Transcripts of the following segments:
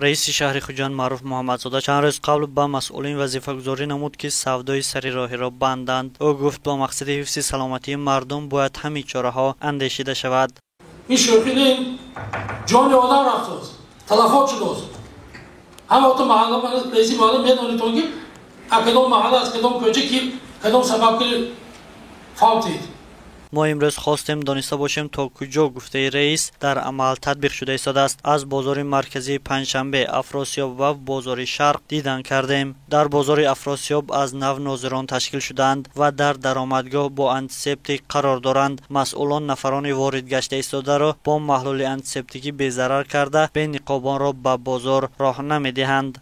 رئیس شهر خوجند معروف محمدزاده چند روز قبل با مسئولین وظیفه گذاری نمود که سودای سر راهی را بندند. او گفت با مقصد حفظ سلامتی مردم باید همین چاره ها اندیشیده شود. این شوخی جان آدم رفته است، تلفات شده است. همه تو محله من رئیس محله میدونید که کدام محله از کدام کوچه کی کدام سبب که فوتید. ما امروز خواستیم دانسته باشیم تا کجا گفته رئیس در عمل تطبیق شده ایستاده است. از بازار مرکزی پنجشنبه افراسیاب و بازار شرق دیدن کردیم. در بازار افراسیاب از نو ناظران تشکیل شدند و در درآمدگاه با انتیسپتیک قرار دارند. مسئولان نفران وارد گشته ایستاده را با محلول انتیسپتیکی بی‌ضرر کرده به نقابان را به بازار راه نمیدهند.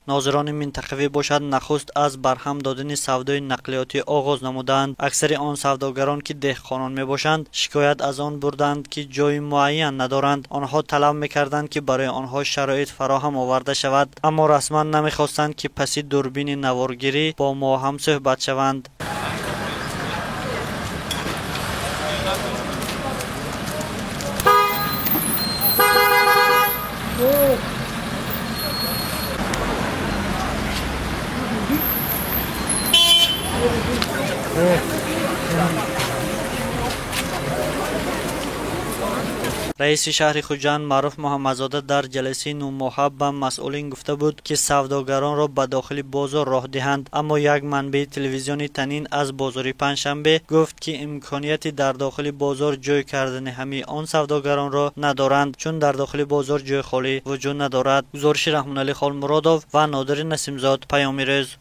ناظران منطقوی باشد نخست از برهم دادن سودای نقلیاتی آغاز نمودند. اکثر آن سوداگران که دهقانان می باشند شکایت از آن بردند که جای معین ندارند. آنها طلب میکردند که برای آنها شرایط فراهم آورده شود، اما رسما نمیخواستند که پس دوربین نوارگیری با ما هم صحبت شوند. رئیس شهر خوجند معروف محمدزاده در جلسه نوماهه به مسئولین گفته بود که سوداگران را به داخل بازار راه دهند، اما یک منبع تلویزیونی تنین از بازار پنجشنبه گفت که امکانیتی در داخل بازار جای کردن همه آن سوداگران را ندارند، چون در داخل بازار جای خالی وجود ندارد. گزارش رحمان علی خالمرادov و نادر نسیمزاد، پیام روز.